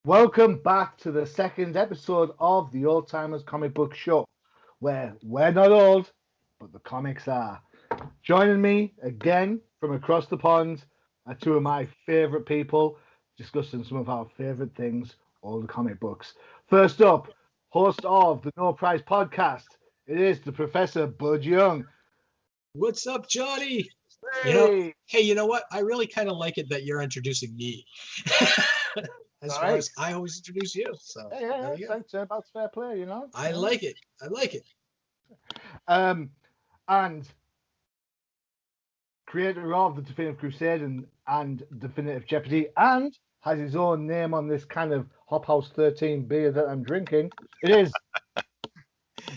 Welcome back to the second episode of the Old Timers Comic Book Show, where we're not old, but the comics are. Joining me again from across the pond are two of my favourite people discussing some of our favourite things, all the comic books. First up, host of the No Prize podcast, it is the Professor Bud Young. What's up, Johnny? Hey! You know what? I really kind of like it that you're introducing me. As far as I always introduce you. So yeah, it's about fair play, you know. I like it. And creator of the Definitive Crusader and Definitive Jeopardy, and has his own name on this kind of Hop House 13 beer that I'm drinking. It is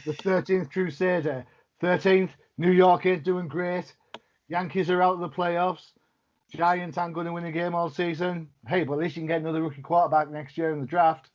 the 13th Crusader. 13th, New York ain't doing great. Yankees are out of the playoffs. Giants aren't going to win a game all season. Hey, but at least you can get another rookie quarterback next year in the draft.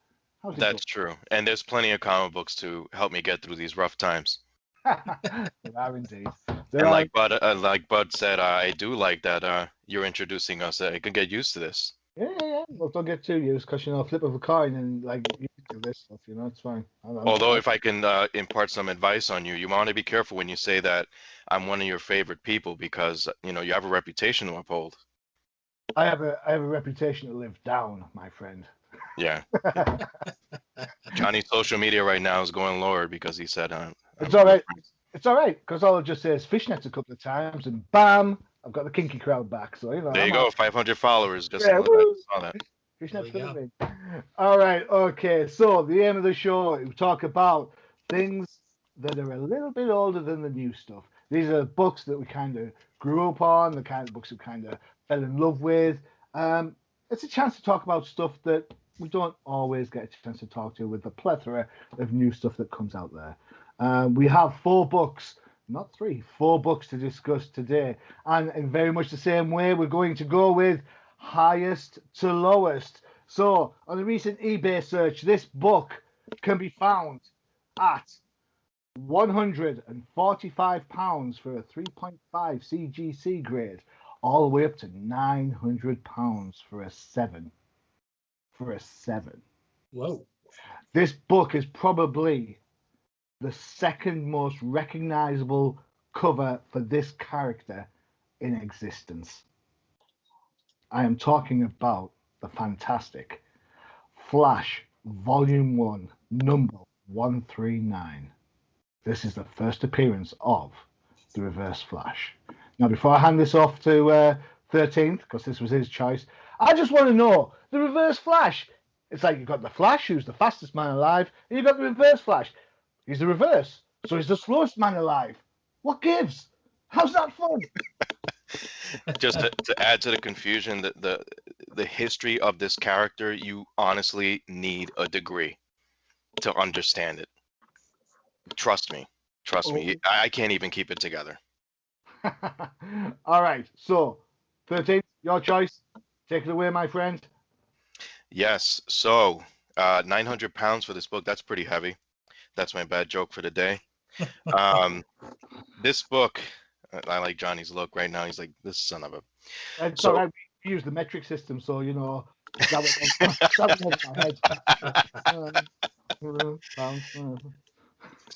That's true. And there's plenty of comic books to help me get through these rough times. There are indeed. Like Bud said, I do like that you're introducing us. I could get used to this. Yeah. Well, don't get too used because, flip of a coin and, you do this stuff, it's fine. Although if I can impart some advice on you, you want to be careful when you say that I'm one of your favorite people because, you have a reputation to uphold. I have a reputation to live down, my friend. Yeah. Johnny's social media right now is going lower because he said... It's all right. It's all right because all I'll just say is fishnets a couple of times and bam, I've got the kinky crowd back. So, there you go, 500 followers. Just yeah, saw that. Fishnets for the big. All right, okay. So the aim of the show, we talk about things that are a little bit older than the new stuff. These are books that we kind of grew up on, the kind of books we kind of fell in love with. It's a chance to talk about stuff that we don't always get a chance to talk to with the plethora of new stuff that comes out there. We have four books to discuss today. And in very much the same way, we're going to go with highest to lowest. So on a recent eBay search, this book can be found at £145 for a 3.5 CGC grade, all the way up to £900 for a 7. Whoa. This book is probably the second most recognizable cover for this character in existence. I am talking about the fantastic Flash Volume 1, number 139. This is the first appearance of the Reverse Flash. Now, before I hand this off to 13th, because this was his choice, I just want to know, the Reverse Flash, it's like you've got the Flash, who's the fastest man alive, and you've got the Reverse Flash. He's the reverse, so he's the slowest man alive. What gives? How's that fun? Just to add to the confusion, the history of this character, you honestly need a degree to understand it. Trust me. I can't even keep it together. All right, so 13th, your choice. Take it away, my friend. Yes, so £900 for this book, that's pretty heavy. That's my bad joke for the day. This book, I like Johnny's look right now. He's like, this son of a... It's all right. We use the metric system, so, that was my head.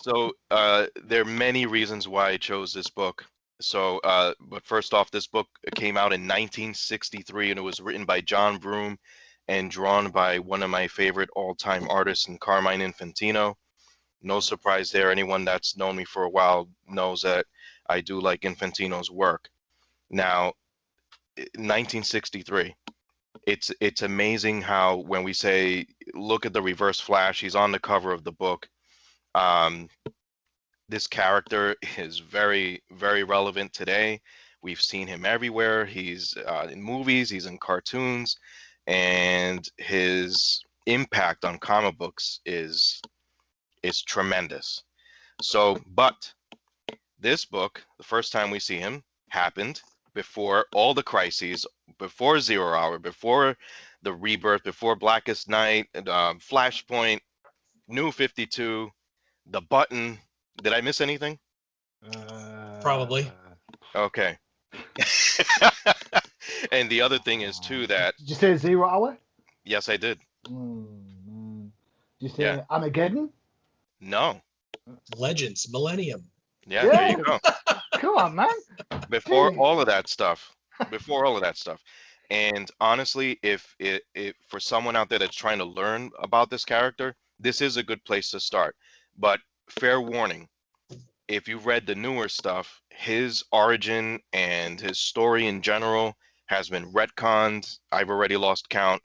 So there are many reasons why I chose this book. So, but first off, this book came out in 1963, and it was written by John Broome and drawn by one of my favorite all-time artists, Carmine Infantino. No surprise there. Anyone that's known me for a while knows that I do like Infantino's work. Now, 1963. It's amazing how when we say look at the Reverse Flash, he's on the cover of the book. This character is very, very relevant today. We've seen him everywhere. He's in movies, he's in cartoons, and his impact on comic books is tremendous. So, but this book, the first time we see him, happened before all the crises, before Zero Hour, before the Rebirth, before Blackest Night, Flashpoint, New 52, The Button. Did I miss anything? Probably. Okay. And the other thing is too that... Did you say 0 Hour? Yes, I did. Oh, man. Do you say Yeah. Armageddon? No. Legends, Millennium. Yeah, there you Yeah. go. Come on, man. Before Hey. all of that stuff. Before all of that stuff. And honestly, if for someone out there that's trying to learn about this character, this is a good place to start. But fair warning, if you've read the newer stuff, his origin and his story in general has been retconned. I've already lost count.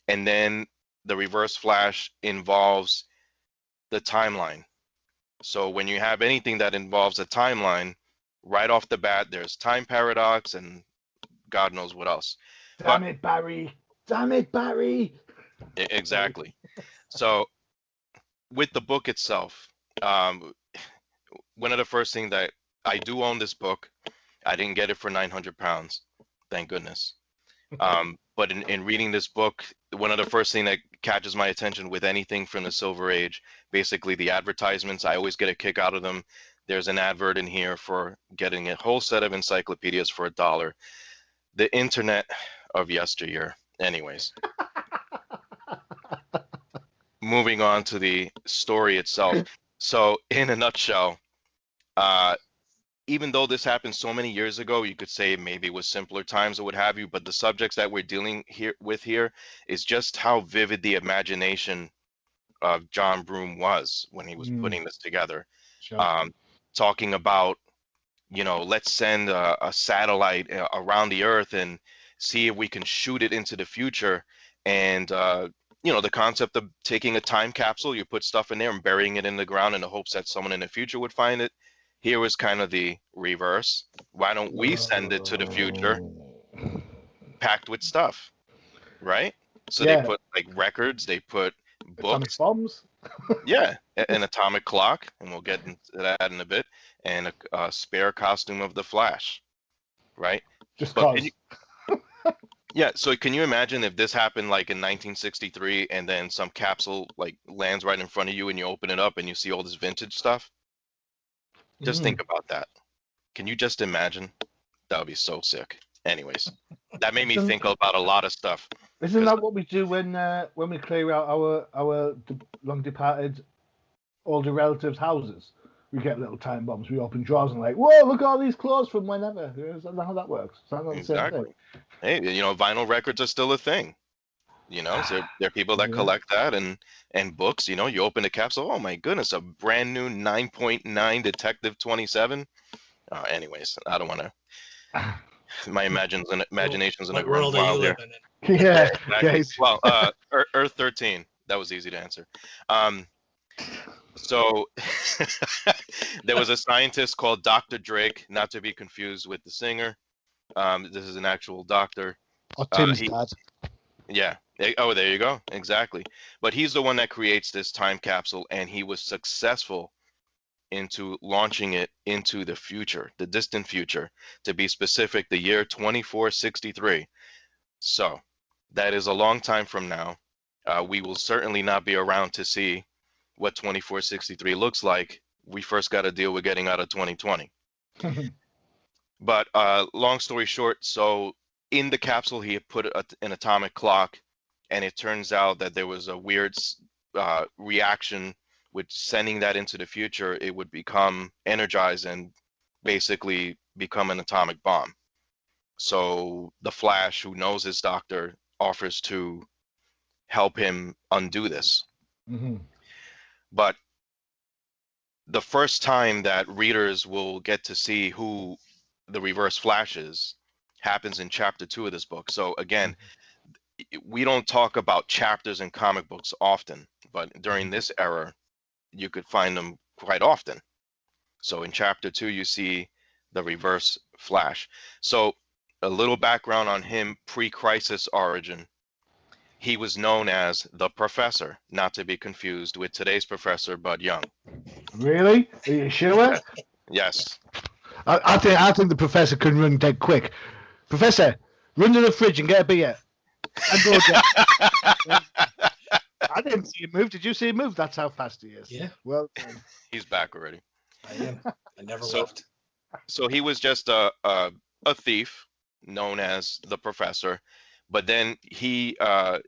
And then the Reverse Flash involves the timeline. So when you have anything that involves a timeline, right off the bat, there's time paradox and God knows what else. But Damn it, Barry. Damn it, Barry. exactly. So with the book itself, um, one of the first things that I do own this book. I didn't get it for 900 pounds, thank goodness. But in reading this book, one of the first thing that catches my attention with anything from the Silver Age, basically the advertisements, I always get a kick out of them. There's an advert in here for getting a whole set of encyclopedias for $1. The internet of yesteryear. Anyways, moving on to the story itself. So in a nutshell, even though this happened so many years ago, you could say maybe it was simpler times or what have you, but the subjects that we're dealing here is just how vivid the imagination of John Broome was when he was putting this together. Sure. Talking about, let's send a satellite around the Earth and see if we can shoot it into the future. And, the concept of taking a time capsule, you put stuff in there and burying it in the ground in the hopes that someone in the future would find it. Here was kind of the reverse. Why don't we send it to the future packed with stuff, right? So they Yeah. put like records, they put Atomic books, bombs. yeah, an atomic clock, and we'll get into that in a bit, and a spare costume of the Flash, right? Just But cause. yeah, so can you imagine if this happened like in 1963 and then some capsule like lands right in front of you and you open it up and you see all this vintage stuff? Just think about that. Can you just imagine? That would be so sick. Anyways, that made me think about a lot of stuff. Isn't that what we do when we clear out our long departed older relatives' houses? We get little time bombs. We open drawers and like, whoa, look at all these clothes from whenever. Is that how that works? Is that not the same thing? Hey, vinyl records are still a thing. So there are people that collect that and books. You open the capsule. Oh my goodness, a brand new 9.9 Detective 27. Anyways, I don't want to. My imagination's What gonna run world are you wild here. living in? Yeah. Exactly. Well, Earth 13. That was easy to answer. So there was a scientist called Dr. Drake, not to be confused with the singer. This is an actual doctor. Or Tim's dad. Yeah. Oh, there you go. Exactly. But he's the one that creates this time capsule, and he was successful into launching it into the future, the distant future, to be specific, the year 2463. So that is a long time from now. We will certainly not be around to see what 2463 looks like. We first got to deal with getting out of 2020. But long story short, so in the capsule, he had put an atomic clock, and it turns out that there was a weird reaction with sending that into the future. It would become energized and basically become an atomic bomb. So the Flash, who knows his doctor, offers to help him undo this. But the first time that readers will get to see who the Reverse Flash is happens in chapter 2 of this book. So again, we don't talk about chapters in comic books often, but during this era, you could find them quite often. So in chapter 2, you see the Reverse Flash. So a little background on him, pre-crisis origin. He was known as the Professor, not to be confused with today's Professor Bud Young. Really? Are you sure? Yes. I think the professor can run dead quick. Professor, run to the fridge and get a beer. And go again. I didn't see him move. Did you see him move? That's how fast he is. Yeah. Well, He's back already. I am. I never left. So he was just a thief known as the Professor, But then he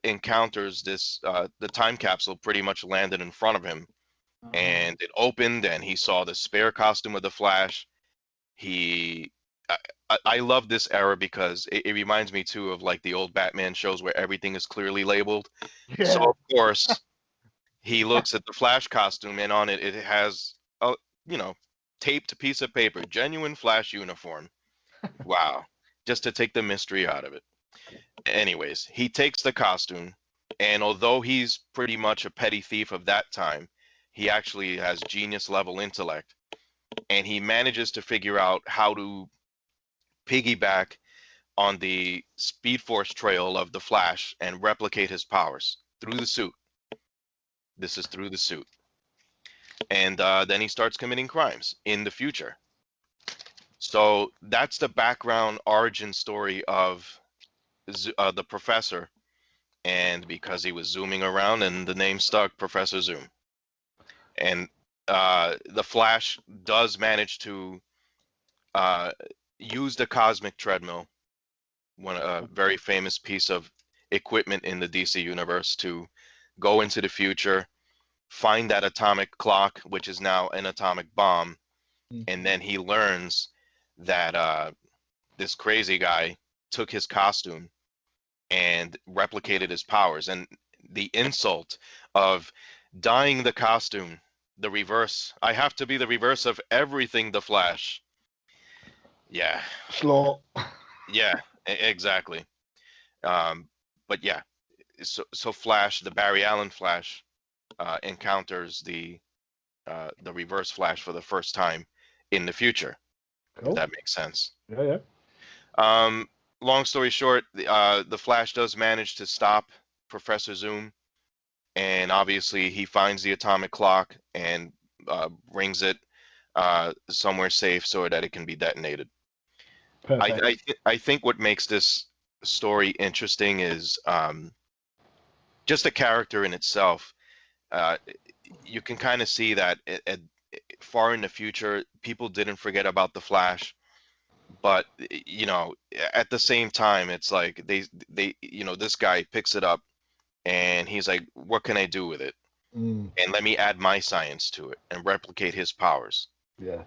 encounters this, the time capsule pretty much landed in front of him, and it opened, and he saw the spare costume of the Flash. He, I love this era because it reminds me too of like the old Batman shows where everything is clearly labeled. So Yeah. of course he looks at the Flash costume, and on it it has a, you know, taped piece of paper, genuine Flash uniform. Wow, just to take the mystery out of it. Anyways, he takes the costume, and although he's pretty much a petty thief of that time, he actually has genius level intellect, and he manages to figure out how to piggyback on the Speed Force trail of the Flash and replicate his powers through the suit. This is through the suit. And then he starts committing crimes in the future. So that's the background origin story of the professor. And because he was zooming around, and the name stuck, Professor Zoom. And the Flash does manage to use the cosmic treadmill, a very famous piece of equipment in the DC universe, to go into the future, find that atomic clock, which is now an atomic bomb, and then he learns that this crazy guy took his costume and replicated his powers. And the insult of dyeing the costume the reverse. I have to be the reverse of everything the Flash. Yeah. Slow. Yeah, exactly. But yeah, so Flash, the Barry Allen Flash, encounters the reverse Flash for the first time in the future. Cool. If that makes sense. Yeah. Long story short, the Flash does manage to stop Professor Zoom, and obviously he finds the atomic clock and brings it somewhere safe so that it can be detonated. Perfect. I think what makes this story interesting is just the character in itself. You can kind of see that far in the future, people didn't forget about the Flash, but at the same time, it's like they this guy picks it up and he's like, what can I do with it? And let me add my science to it and replicate his powers. Yeah.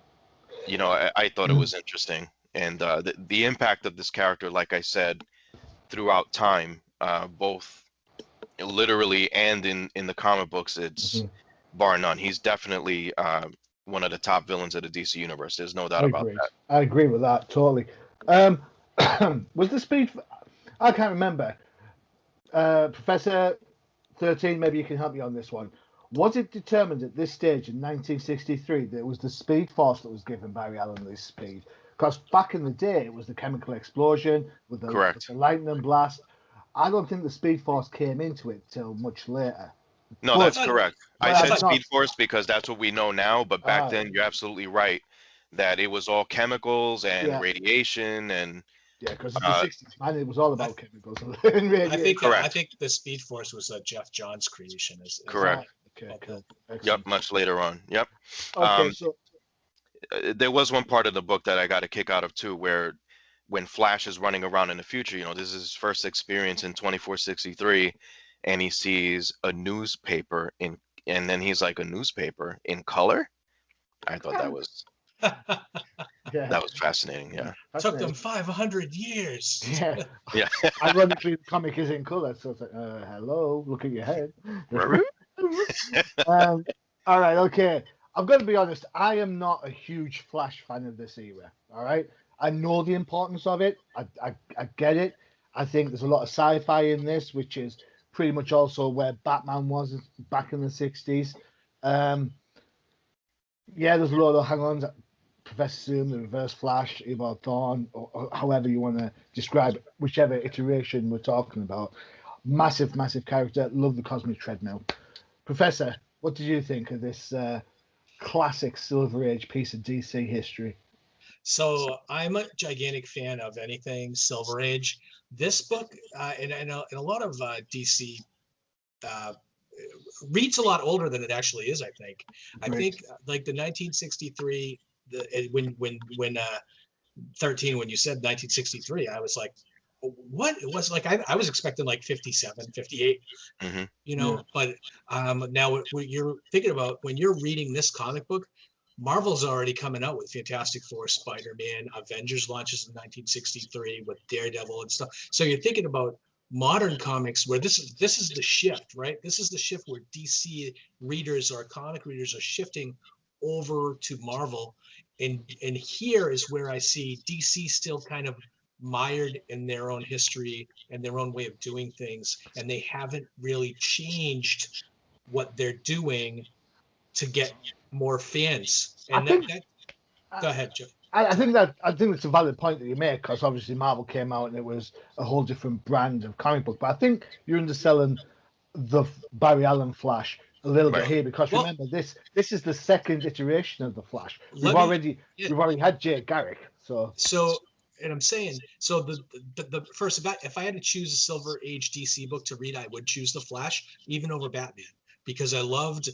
I thought it was interesting, and the impact of this character, like I said, throughout time, both literally and in the comic books, it's bar none. He's definitely one of the top villains of the DC universe. There's no doubt about that. I agree with that totally. Was the speed? I can't remember. Professor 13, maybe you can help me on this one. Was it determined at this stage in 1963 that it was the Speed Force that was given Barry Allen this speed? Because back in the day, it was the chemical explosion with the lightning blast. I don't think the Speed Force came into it till much later. No, that's correct. I said Speed Force because that's what we know now, but back then you're absolutely right that it was all chemicals and radiation and... Yeah, because in the 60s, man, it was all about chemicals. I think the Speed Force was Jeff Johns' creation. Correct. Okay, cool. Yep, much later on. Yep. Okay, so there was one part of the book that I got a kick out of too, where when Flash is running around in the future, this is his first experience in 2463, and he sees a newspaper and then he's like, a newspaper in color? I thought that was... That was fascinating. Yeah, took them 500 years. Yeah. Ironically, the comic is in color, so it's like, hello, look at your head. All right, okay. I've got to be honest. I am not a huge Flash fan of this era. All right, I know the importance of it. I get it. I think there's a lot of sci-fi in this, which is pretty much also where Batman was back in the 60s. Yeah, there's a lot of hang-ons. Professor Zoom, the Reverse Flash, Evil Dawn, or however you want to describe it, whichever iteration we're talking about. Massive, massive character. Love the cosmic treadmill. Professor, what did you think of this classic Silver Age piece of DC history? So I'm a gigantic fan of anything Silver Age. This book, and a lot of DC reads a lot older than it actually is. I think like the 1963. When 13, when you said 1963, I was like, what it was like. I was expecting like 57, 58, Hmm. you know, Yeah. but now what you're thinking about when you're reading this comic book, Marvel's already coming out with Fantastic Four, Spider-Man, Avengers launches in 1963 with Daredevil and stuff. So you're thinking about modern comics where this is the shift, right? This is the shift where DC readers or comic readers are shifting over to Marvel. And here is where I see DC still kind of mired in their own history and their own way of doing things, and they haven't really changed what they're doing to get more fans. I And think go ahead, Joe. I think it's a valid point that you make, because obviously Marvel came out and it was a whole different brand of comic book. But I think you're underselling the Barry Allen Flash a little bit Right. here, because Well, remember, this is the second iteration of the Flash. let me We've already had Jake Garrick, so so and I'm saying so the first, if I had to choose a Silver Age DC book to read, I would choose the Flash even over Batman, because I love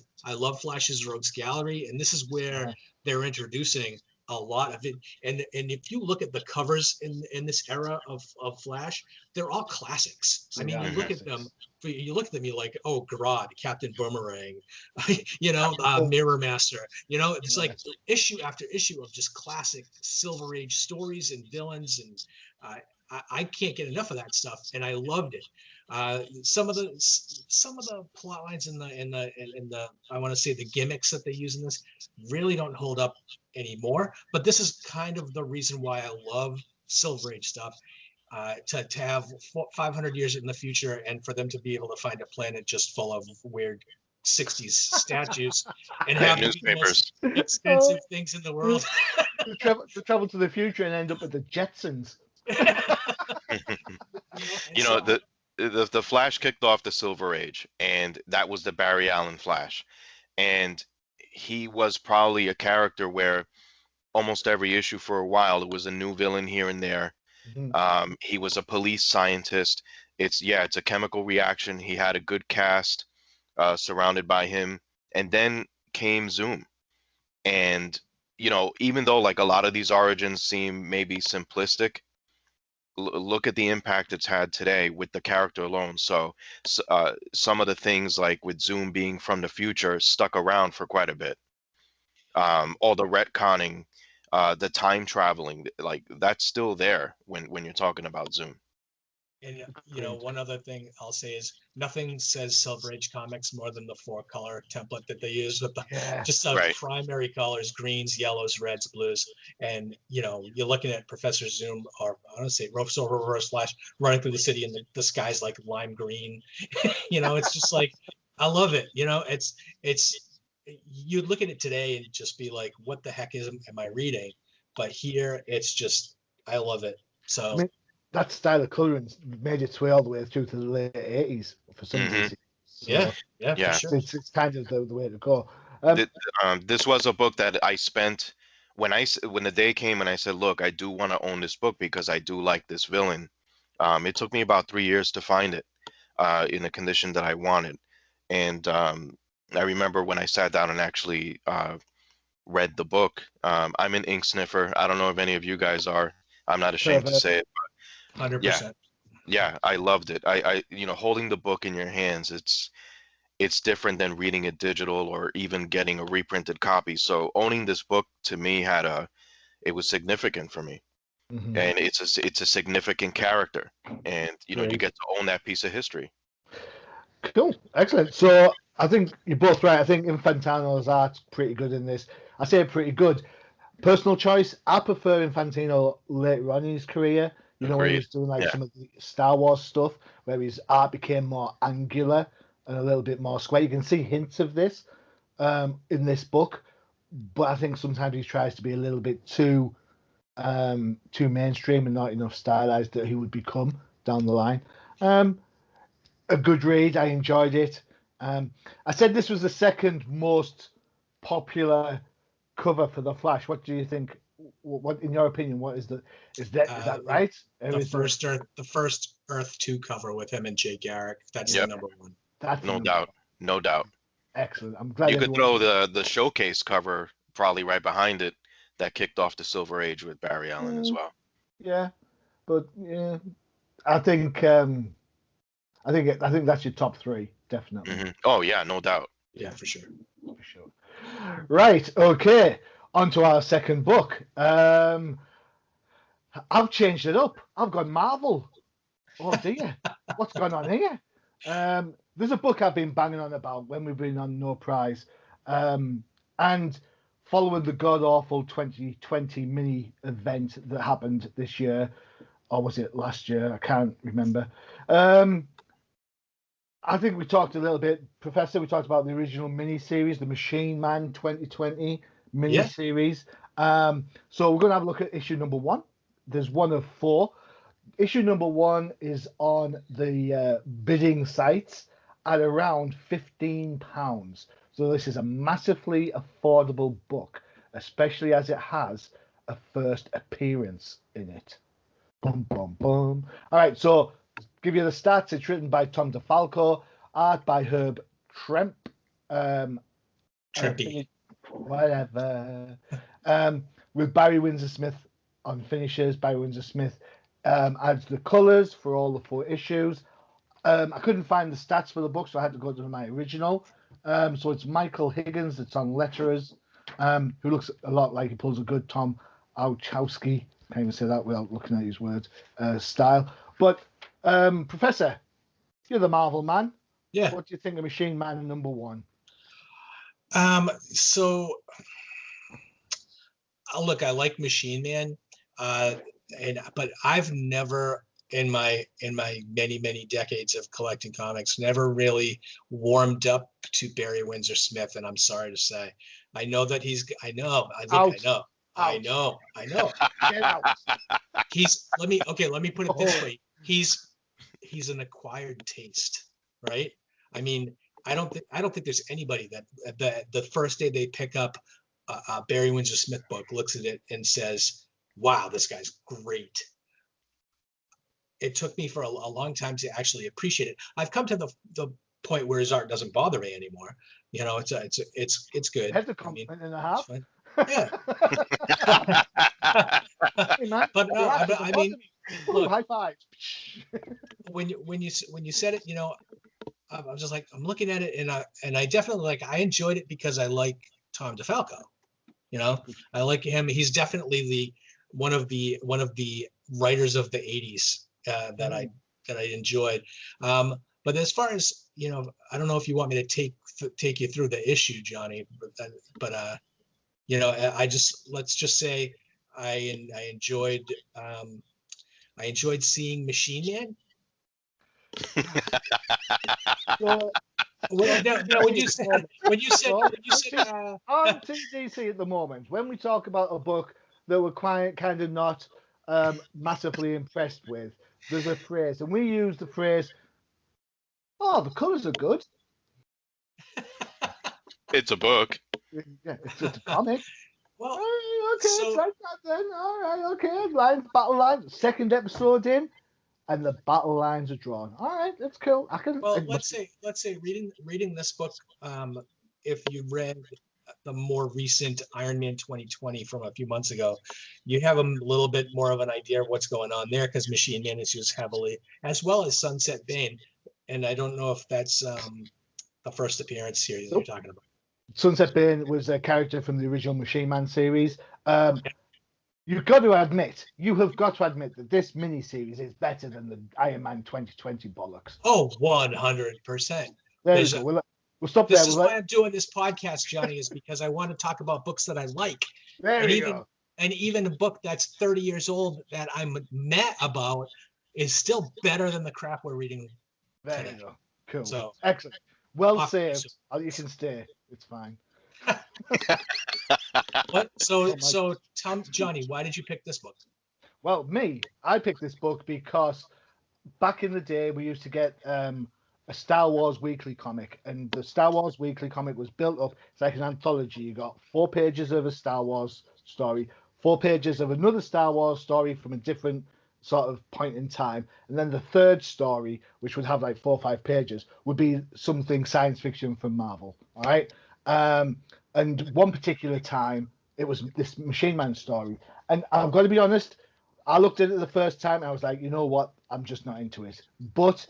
Flash's Rogues Gallery, and this is where they're introducing a lot of it. And if you look at the covers in this era of Flash, they're all classics. I mean, yeah, you look at them, you're like, oh, Grodd, Captain Boomerang, you know, Mirror Master. You know, it's like issue after issue of just classic Silver Age stories and villains, and I can't get enough of that stuff, and I loved it. Some of the plot lines in the I want to say the gimmicks that they use in this really don't hold up anymore. But this is kind of the reason why I love Silver Age stuff. To have 500 years in the future, and for them to be able to find a planet just full of weird 60s statues and Yeah, have it be the most newspapers. expensive things in the world. to travel to the future and end up with the Jetsons. You know, the Flash kicked off the Silver Age, and that was the Barry Allen Flash. And he was probably a character where almost every issue for a while it was a new villain here and there. He was a police scientist. It's a chemical reaction. He had a good cast surrounded by him, and then came Zoom. And you know, even though like a lot of these origins seem maybe simplistic, look at the impact it's had today with the character alone. So some of the things like with Zoom being from the future stuck around for quite a bit. All the retconning, the time traveling, like that's still there when you're talking about Zoom. And you know, one other thing I'll say is nothing says Silver Age comics more than the 4-color template that they use with the just the Right. primary colors: greens, yellows, reds, blues. And you know, you're looking at Professor Zoom, or I want to say Reverse Flash, running through the city, and the sky's like lime green. You know, it's just like, I love it. You know, it's you look at it today and just be like, what the heck am I reading? But here, it's just, I love it. So. I mean, that style of coloring made its way all the way through to the late 80s for some DC. So Yeah, Yeah. for sure. it's kind of the way to go. This was a book that I spent when the day came and I said, look, I do want to own this book because I do like this villain. It took me about 3 years to find it in the condition that I wanted. And I remember when I sat down and actually read the book. I'm an ink sniffer. I don't know if any of you guys are. I'm not ashamed to say it. 100%. Yeah, I loved it. I you know, holding the book in your hands, it's different than reading it digital or even getting a reprinted copy. So owning this book to me it was significant for me. And it's a significant character, and you know, you get to own that piece of history. Cool, excellent. So I think you're both right. I think Infantino's art's pretty good in this. I say pretty good. Personal choice, I prefer Infantino later on in his career. You know, when he was doing like some of the Star Wars stuff, where his art became more angular and a little bit more square. You can see hints of this in this book, but I think sometimes he tries to be a little bit too mainstream and not enough stylized that he would become down the line. A good read. I enjoyed it. I said this was the second most popular cover for the Flash. What do you think? What, in your opinion, what is that right? The first Earth 2 cover with him and Jay Garrick. That's the number one. That's no doubt. Excellent. I'm glad you could throw the showcase cover probably right behind it that kicked off the Silver Age with Barry Allen as well. Yeah, but yeah, I think that's your top three, definitely. Mhm. Oh yeah, no doubt. Yeah, for sure. For sure. Right. Okay. On to our second book. I've changed it up. I've gone Marvel. Oh dear, what's going on here? There's a book I've been banging on about when we've been on No Prize, and following the god awful 2020 mini event that happened this year, or was it last year? I can't remember. I think we talked a little bit, Professor. We talked about the original mini series, the Machine Man 2020 mini series. So we're going to have a look at issue number 1. There's one of 4. Issue number 1 is on the bidding sites at around £15. So this is a massively affordable book, especially as it has a first appearance in it. Boom, boom, boom. All right, so give you the stats. It's written by Tom DeFalco, art by Herb Tremp. Trempy. Whatever. With Barry Windsor-Smith on finishes. Barry Windsor-Smith adds the colours for all the 4 issues. I couldn't find the stats for the book, so I had to go to my original. So it's Michael Higgins that's on letterers, who looks a lot like he pulls a good Tom Wachowski. Can't even say that without looking at his words, style. But Professor, you're the Marvel man. Yeah. What do you think of Machine Man number 1? So look, I like Machine Man, but I've never in my many decades of collecting comics never really warmed up to Barry Windsor-Smith, and I'm sorry to say. I know that I know. Get out. Let me put it this way. He's an acquired taste, right? I mean, I don't think there's anybody that the first day they pick up a Barry Windsor-Smith book looks at it and says, "Wow, this guy's great." It took me for a long time to actually appreciate it. I've come to the point where his art doesn't bother me anymore. You know, it's good. That's a compliment and a half. Yeah. Hey, man, But I mean, look, high five. when you said it, you know, I'm just like, I'm looking at it, and I definitely I enjoyed it because I like Tom DeFalco. You know, I like him. He's definitely one of the writers of the 80s that I enjoyed. But as far as, you know, I don't know if you want me to take you through the issue, Johnny, but you know, let's just say I enjoyed seeing Machine Man. So, Well, no, when you said on TDC at the moment, when we talk about a book that we're kind of not massively impressed with, there's a phrase, and we use the phrase, "Oh, the colours are good." It's a book. Yeah, it's just a comic. Well, okay, so, it's like that then. All right, okay. Battle lines. Second episode in, and the battle lines are drawn. All right, that's cool. Well, let's say reading this book, if you read the more recent Iron Man 2020 from a few months ago, you have a little bit more of an idea of what's going on there, because Machine Man is used heavily, as well as Sunset Bane. And I don't know if that's the first appearance here that you're talking about. Sunset Bane was a character from the original Machine Man series. You have got to admit that this miniseries is better than the Iron Man 2020 bollocks. Oh, 100%. There you go. We'll stop there. This is why I'm doing this podcast, Johnny, is because I want to talk about books that I like. There you go. And even a book that's 30 years old that I'm mad about is still better than the crap we're reading There today. you go. Cool. So, excellent. Well saved. You can stay. It's fine. What? So, Johnny, why did you pick this book? Well, I picked this book because back in the day we used to get a Star Wars weekly comic, and the Star Wars weekly comic was built up. It's like an anthology. You got 4 pages of a Star Wars story, 4 pages of another Star Wars story from a different sort of point in time, and then the third story, which would have like 4 or 5 pages, would be something science fiction from Marvel. All right. And one particular time, it was this Machine Man story. And I've got to be honest, I looked at it the first time and I was like, you know what? I'm just not into it. But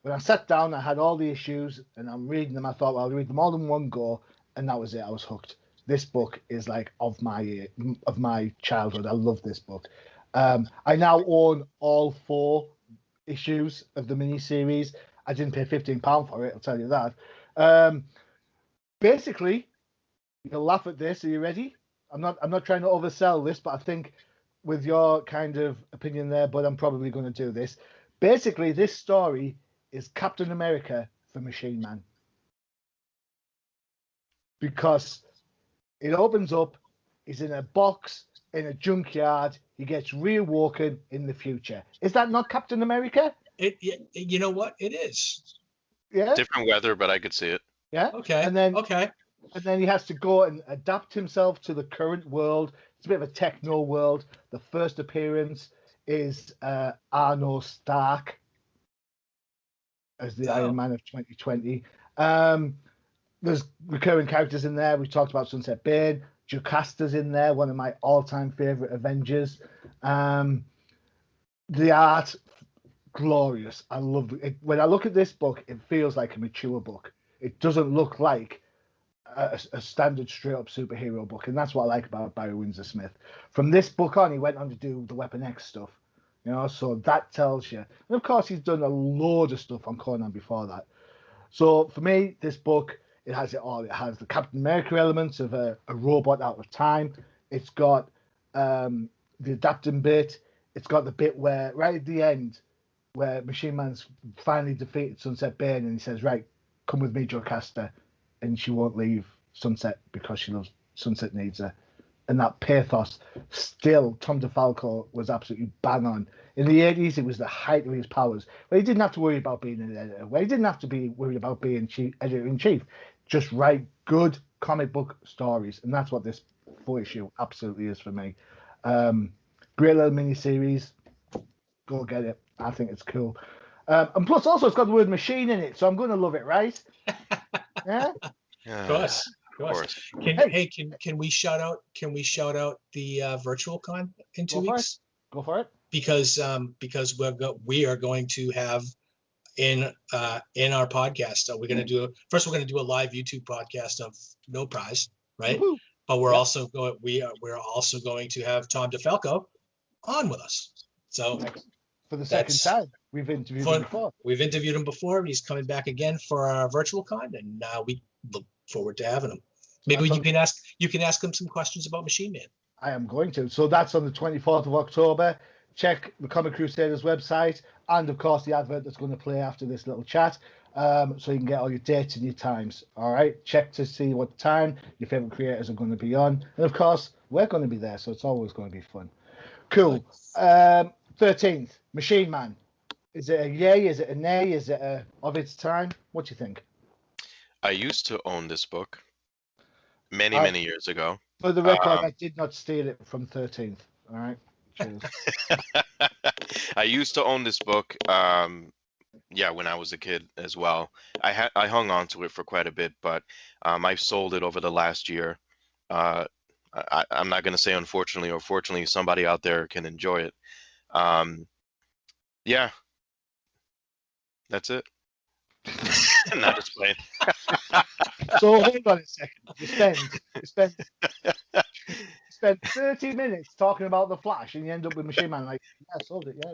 when I sat down, I had all the issues and I'm reading them. I thought, well, I'll read them all in one go, and that was it. I was hooked. This book is like of my childhood. I love this book. I now own all 4 issues of the miniseries. I didn't pay £15 for it, I'll tell you that. Basically, you'll laugh at this. Are you ready? I'm not trying to oversell this, but I think with your kind of opinion there, but I'm probably going to do this. Basically, this story is Captain America for Machine Man. Because it opens up, he's in a box in a junkyard, he gets reawoken in the future. Is that not Captain America? You know what? It is. Yeah. Different weather, but I could see it. Yeah. Okay. And then okay. And then he has to go and adapt himself to the current world. It's a bit of a techno world. The first appearance is Arno Stark as the Iron Man of 2020. There's recurring characters in there. We talked about Sunset Bane. Jocasta's in there, one of my all-time favorite Avengers. The art, glorious. I love it. When I look at this book, it feels like a mature book. It doesn't look like a standard straight-up superhero book, and that's what I like about Barry Windsor Smith. From this book on, he went on to do the Weapon X stuff, so that tells you. And of course, he's done a load of stuff on Conan before that. So for me, this book, it has it all. It has the Captain America elements of a robot out of time. It's got the adapting bit. It's got the bit where, right at the end, where Machine Man's finally defeated Sunset Bane, and he says, right, come with me, Jocasta. And she won't leave Sunset because she loves Sunset needs her. And that pathos, still, Tom DeFalco was absolutely bang on. In the 80s, it was the height of his powers, where he didn't have to worry about being an editor, where he didn't have to be worried about being editor-in-chief. Just write good comic book stories. And that's what this 4-issue absolutely is for me. Great little miniseries. Go get it. I think it's cool. And plus, also, it's got the word machine in it, so I'm going to love it, right? Yeah. Of course. Can we shout out the virtual con in 2 weeks? Go for it. Because we are going to have in our podcast, we're going to do a live YouTube podcast of No Prize, right? Woo-hoo. But we're also going to have Tom DeFalco on with us. So for the second time, we've interviewed him before. We've interviewed him before. He's coming back again for our virtual con, and we look forward to having him. Maybe you can ask him some questions about Machine Man. I am going to. So that's on the 24th of October. Check the Comic Crusaders website, and of course the advert that's going to play after this little chat, so you can get all your dates and your times. All right, check to see what time your favorite creators are going to be on, and of course we're going to be there, so it's always going to be fun. Cool. 13th, Machine Man. Is it a yay? Is it a nay? Is it of its time? What do you think? I used to own this book many years ago. For the record, I did not steal it from 13th. All right. Cheers. I used to own this book. When I was a kid as well. I hung on to it for quite a bit, but I've sold it over the last year. I'm not going to say unfortunately or fortunately, somebody out there can enjoy it. That's it. Not just playing. So hold on a second. You spend 30 minutes talking about the Flash, and you end up with Machine Man. Like, yeah, I sold it. Yeah.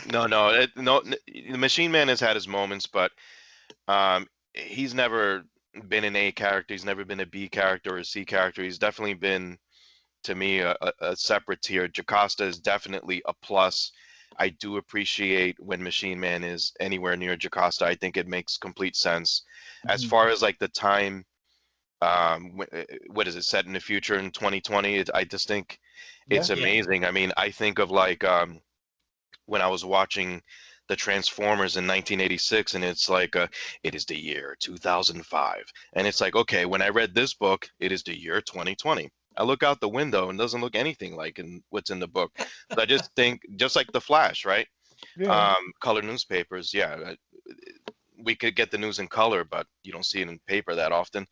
No. The Machine Man has had his moments, but he's never been an A character. He's never been a B character or a C character. He's definitely been, to me, a separate tier. Jocasta is definitely a plus. I do appreciate when Machine Man is anywhere near Jocasta. I think it makes complete sense. Mm-hmm. As far as like the time, what is it, set in the future in 2020? I just think it's amazing. I mean, I think of like when I was watching the Transformers in 1986, and it's like it is the year 2005, and it's like, okay, when I read this book, it is the year 2020. I look out the window and it doesn't look anything like what's in the book. So I just think, just like the Flash, right? Yeah. Color newspapers, we could get the news in color, but you don't see it in paper that often.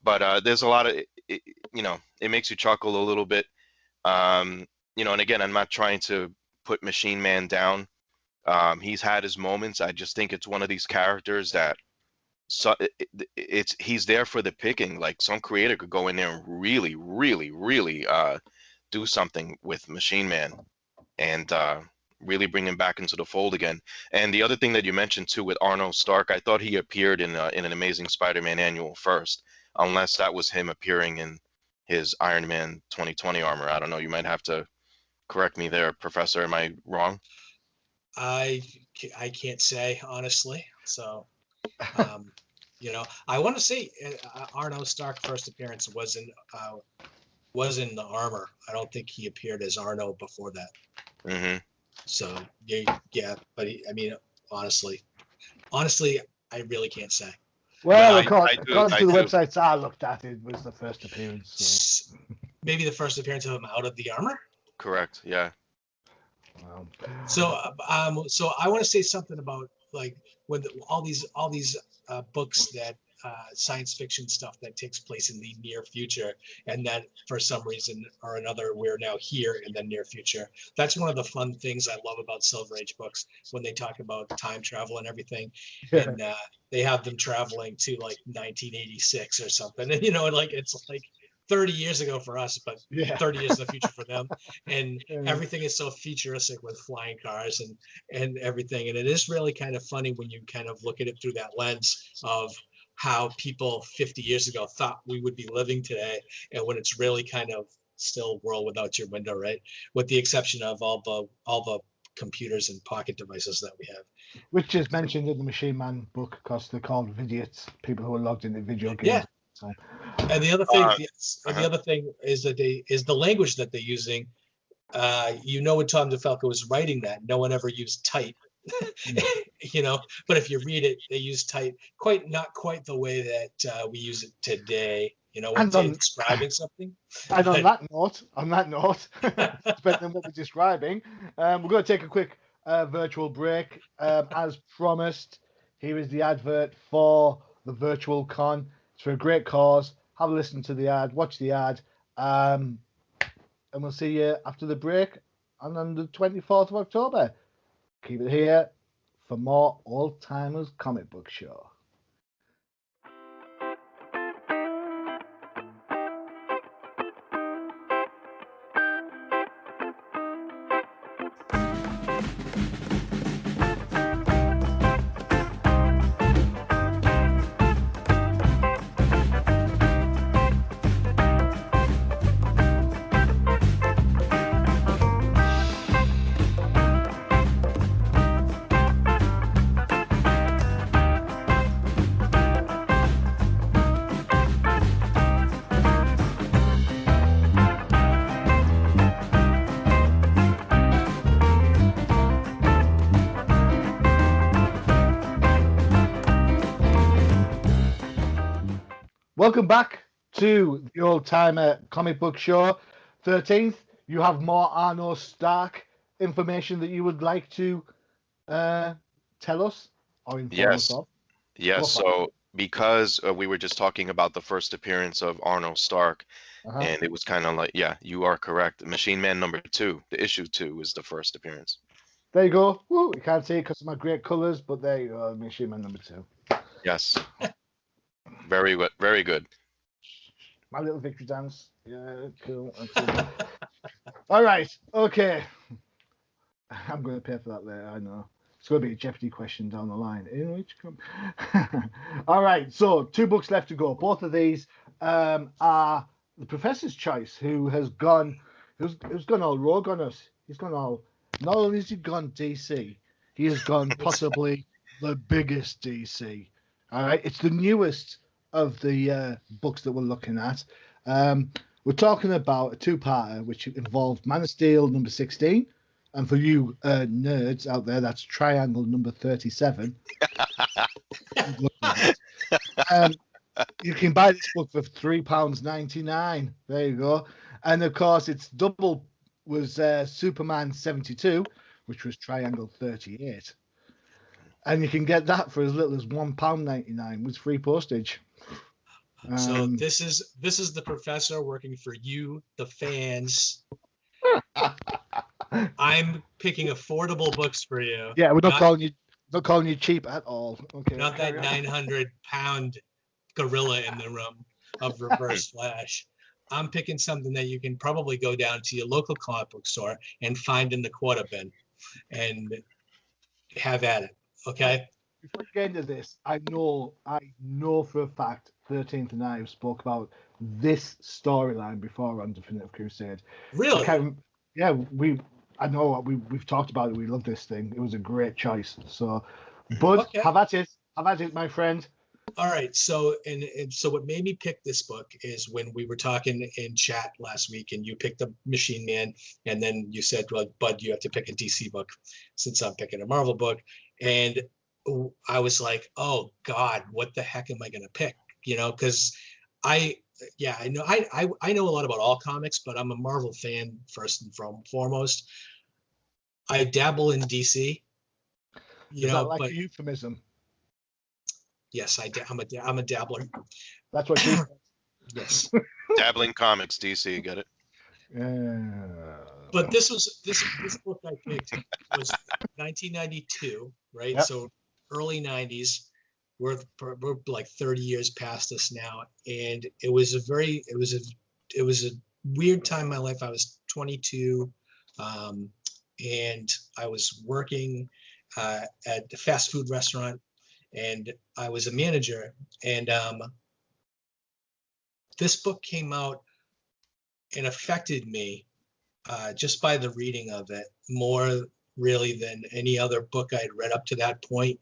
But there's a lot of, it makes you chuckle a little bit. And again, I'm not trying to put Machine Man down. He's had his moments. I just think it's one of these characters that he's there for the picking. Like some creator could go in there and really, really, really do something with Machine Man and really bring him back into the fold again. And the other thing that you mentioned too with Arno Stark, I thought he appeared in an Amazing Spider-Man annual first, unless that was him appearing in his Iron Man 2020 armor. I don't know. You might have to correct me there, Professor. Am I wrong? I can't say honestly. So, I want to say Arno Stark first appearance was in the armor. I don't think he appeared as Arno before that. Mm-hmm. So yeah, but honestly, I really can't say. Well, according to the websites I looked at, it was the first appearance. So. Maybe the first appearance of him out of the armor. Correct. Yeah. Wow. So I want to say something about like when all these books that science fiction stuff that takes place in the near future, and that for some reason or another we're now here in the near future. That's one of the fun things I love about Silver Age books, when they talk about time travel and everything. Yeah. And they have them traveling to like 1986 or something, and like it's like 30 years ago for us, but 30 years in the future for them. And everything is so futuristic with flying cars and everything. And it is really kind of funny when you kind of look at it through that lens of how people 50 years ago thought we would be living today, and when it's really kind of still world without your window, right? With the exception of all the computers and pocket devices that we have. Which is mentioned in the Machine Man book, because they're called vidiots, people who are logged into video games. Yeah. So. And the other thing, the other thing is that the language that they're using. When Tom DeFalco was writing that, no one ever used tight. But if you read it, they use tight not quite the way that we use it today. When describing something. And on that note, depending on what we're describing, we're going to take a quick virtual break. As promised, here is the advert for the virtual con. It's for a great cause. Have a listen to the ad, watch the ad, and we'll see you after the break on the 24th of October. Keep it here for more Old Timers Comic Book Show. Welcome back to the Old Timer Comic Book Show. 13th, you have more Arno Stark information that you would like to tell us or inform us of? Yes, so because we were just talking about the first appearance of Arno Stark, and it was kind of like, you are correct. Machine Man #2, the issue 2 is the first appearance. There you go. Woo, you can't see it because of my great colours, but there you go, Machine Man #2. Yes. Very good. Very good. My little victory dance. Yeah, cool. All right. Okay. I'm going to pay for that later. I know. It's going to be a Jeopardy question down the line. In which All right. So 2 books left to go. Both of these are the Professor's choice, who's gone all rogue on us. He's gone all. Not only has he gone DC, he has gone possibly the biggest DC. All right. It's the newest of the books that we're looking at. We're talking about a 2-parter which involved Man of Steel #16, and for you nerds out there, that's Triangle #37. You can buy this book for £3.99. There you go. And of course, its double was Superman 72, which was Triangle 38. And you can get that for as little as £1.99 with free postage. So this is the Professor working for you, the fans. I'm picking affordable books for you. Yeah, we're not calling you cheap at all. Okay. Not that 900-pound gorilla in the room of Reverse Flash. I'm picking something that you can probably go down to your local comic book store and find in the quarter bin and have at it. Okay. Before we get into this, I know for a fact 13th and I have spoke about this storyline before on Definitive Crusade. Really? We've talked about it. We love this thing. It was a great choice. So, but Okay. have at it, my friend. All right. So, and so what made me pick this book is when we were talking in chat last week and you picked the Machine Man and then you said, well, Bud, you have to pick a DC book since I'm picking a Marvel book. And I was like, oh God, what the heck am I going to pick? You know, because I know I know a lot about all comics, but I'm a Marvel fan first and foremost. I dabble in DC. Is that like a euphemism? Yes, I'm a dabbler. That's what she Yes. Dabbling comics, DC, got it. But this book I picked was 1992, right? Yep. So early 90s. We're like 30 years past this now, and it was a weird time in my life. I was 22, and I was working at a fast food restaurant, and I was a manager. And this book came out and affected me just by the reading of it more really than any other book I'd read up to that point.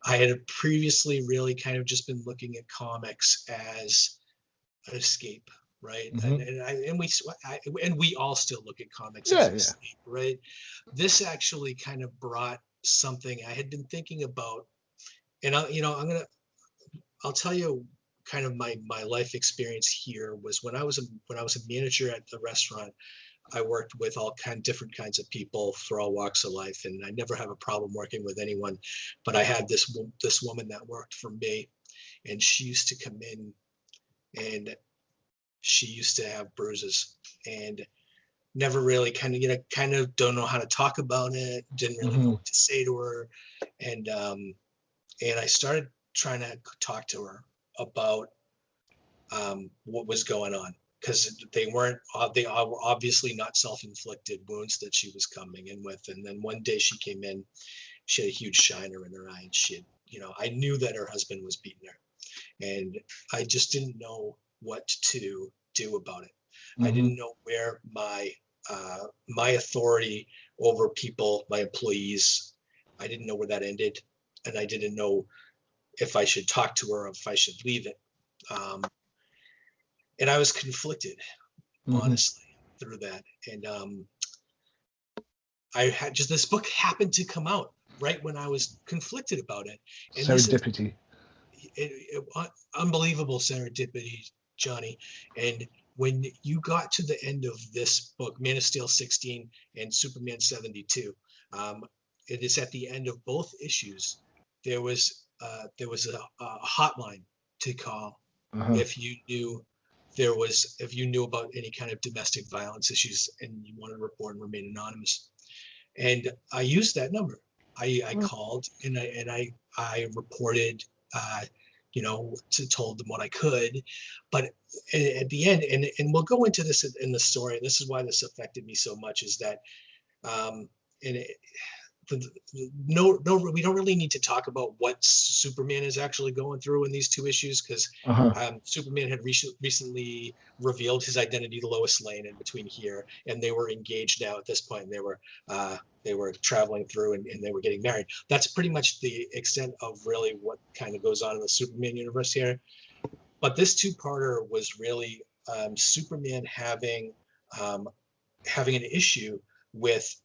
I had previously really kind of just been looking at comics as an escape, right? Mm-hmm. And we all still look at comics as an escape, right? This actually kind of brought something I had been thinking about, and I'll tell you kind of my life experience here was when I was a manager at the restaurant. I worked with different kinds of people for all walks of life, and I never have a problem working with anyone. But I had this woman that worked for me, and she used to come in, and she used to have bruises, and never really kind of don't know how to talk about it. Didn't really know what to say to her, and I started trying to talk to her about what was going on. Because they were obviously not self-inflicted wounds that she was coming in with. And then one day she came in, she had a huge shiner in her eye, and she had, I knew that her husband was beating her, and I just didn't know what to do about it. Mm-hmm. I didn't know where my authority over people, my employees, I didn't know where that ended, and I didn't know if I should talk to her or if I should leave it. And I was conflicted, honestly, through that. And I had this book happened to come out right when I was conflicted about it. And serendipity. Unbelievable serendipity, Johnny. And when you got to the end of this book, Man of Steel 16 and Superman 72, it is at the end of both issues. There was a hotline to call if you knew about any kind of domestic violence issues and you wanted to report and remain anonymous. And I used that number. I called and I reported, told them what I could. But at the end, and we'll go into this in the story, and this is why this affected me so much, is that we don't really need to talk about what Superman is actually going through in these two issues, because Superman had recently revealed his identity to Lois Lane in between here, and they were engaged now at this point, and they were traveling through and they were getting married. That's pretty much the extent of really what kind of goes on in the Superman universe here. But this two-parter was really Superman having an issue with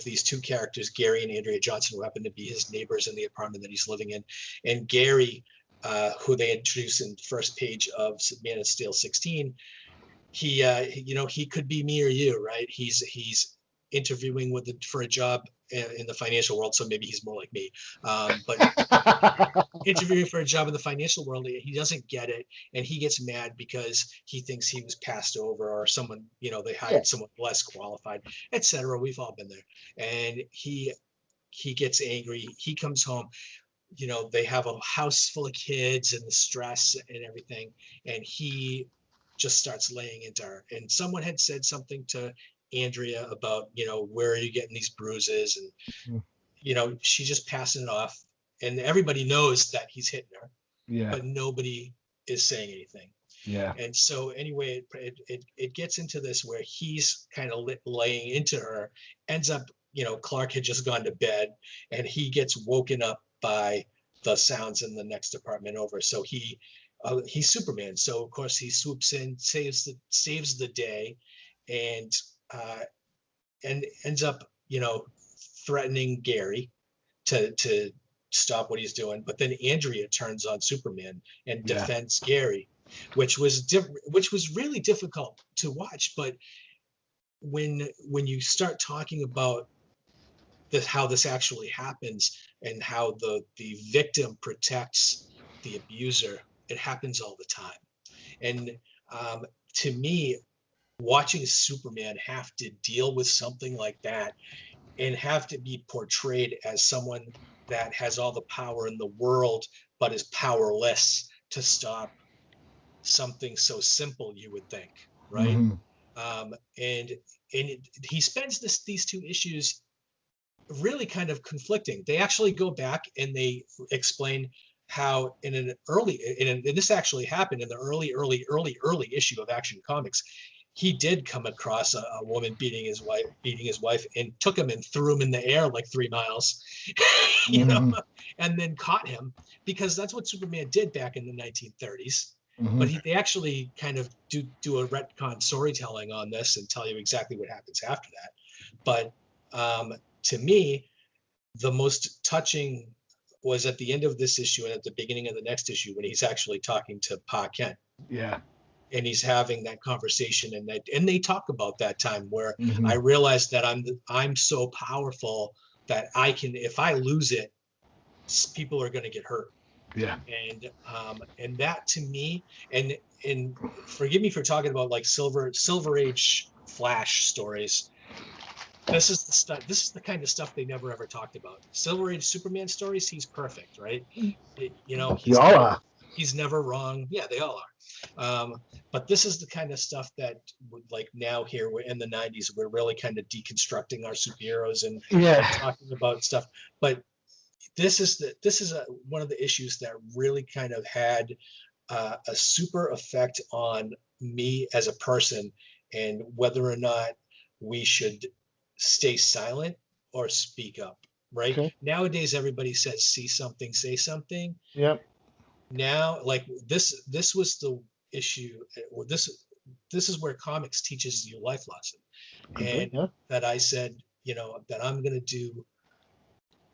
these two characters, Gary and Andrea Johnson, who happen to be his neighbors in the apartment that he's living in. And Gary, who they introduced in the first page of Man of Steel 16, he could be me or you, right? He's interviewing for a job in the financial world, so maybe he's more like me. But interviewing for a job in the financial world. He doesn't get it, and he gets mad because he thinks he was passed over, or someone, they hired someone less qualified, etc. We've all been there. And he gets angry. He comes home. They have a house full of kids and the stress and everything, and he just starts laying into her. And someone had said something to Andrea about, where are you getting these bruises? And she just passing it off, and everybody knows that he's hitting her, but nobody is saying anything. And so anyway, it gets into this where he's kind of laying into her, ends up, Clark had just gone to bed, and he gets woken up by the sounds in the next apartment over. So he's Superman. So of course he swoops in, saves the day, and ends up, threatening Gary to stop what he's doing. But then Andrea turns on Superman and defends Gary, which was really difficult to watch. But when you start talking about how this actually happens and how the victim protects the abuser, it happens all the time. And to me, watching Superman have to deal with something like that and have to be portrayed as someone that has all the power in the world but is powerless to stop something so simple, you would think, right? And he spends these two issues really kind of conflicting. They actually go back and they explain how and this actually happened in the early issue of Action Comics. He did come across a woman beating his wife, and took him and threw him in the air like 3 miles, and then caught him, because that's what Superman did back in the 1930s. But they actually kind of do a retcon storytelling on this and tell you exactly what happens after that. But to me, the most touching was at the end of this issue and at the beginning of the next issue, when he's actually talking to Pa Kent. Yeah. And he's having that conversation, and they talk about that time where I realized that I'm so powerful that I can, if I lose it, people are going to get hurt. Yeah. And that to me, and forgive me for talking about like Silver Age Flash stories. This is the kind of stuff they never ever talked about. Silver Age Superman stories, he's perfect, right? He's never wrong. Yeah, they all are. But this is the kind of stuff that, like, now here we're in the 90s, we're really kind of deconstructing our superheroes and talking about stuff. But this is one of the issues that really kind of had a super effect on me as a person, and whether or not we should stay silent or speak up, right? Okay. Nowadays, everybody says, see something, say something. Yep. Now, like this was the issue. This is where comics teaches you life lesson. And that I said, that I'm going to do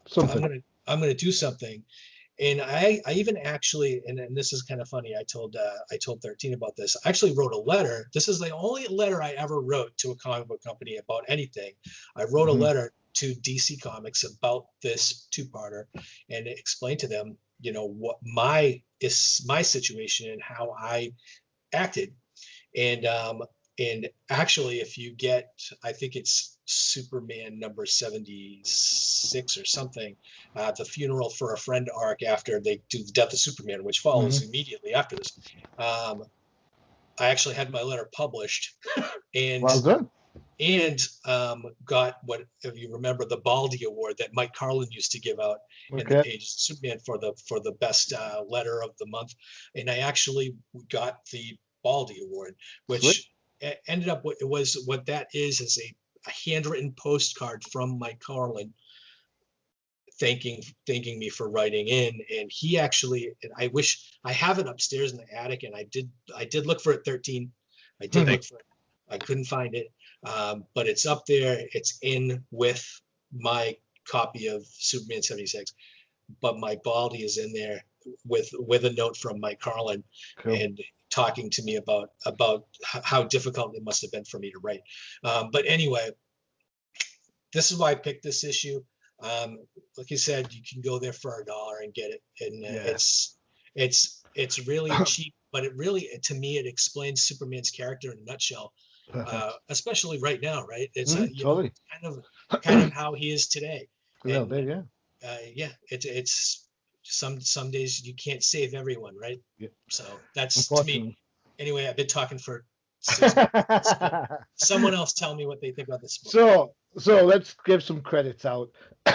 something. I'm going to do something. And I even actually, and this is kind of funny, I told 13 about this. I actually wrote a letter. This is the only letter I ever wrote to a comic book company about anything. I wrote a letter to DC Comics about this two-parter and explained to them, what my situation and how I acted. And actually, if you get, I think it's Superman number 76 or something, the funeral for a friend arc after they do the death of Superman, which follows immediately after this. I actually had my letter published, and well done. And got what, if you remember, the Baldy Award that Mike Carlin used to give out in the page Superman for the best letter of the month, and I actually got the Baldy Award, which ended up what that is a handwritten postcard from Mike Carlin thanking me for writing in. And he actually, and I wish I have it upstairs in the attic, and I did look for it, 13. I did look for it. I couldn't find it. But it's up there. It's in with my copy of Superman 76. But my Baldy is in there with a note from Mike Carlin and talking to me about how difficult it must have been for me to write. But anyway, this is why I picked this issue. Like you said, you can go there for $1 and get it, and Yeah. it's really cheap, but it really, to me, it explains Superman's character in a nutshell. Perfect. Especially right now, right? It's Totally. kind of how he is today. A little And bit, yeah. yeah, it's some days you can't save everyone, right? Yeah. So that's, to me, Unfortunately. anyway. I've been talking for 6 minutes. Someone else tell me what they think about this book. So let's give some credits out.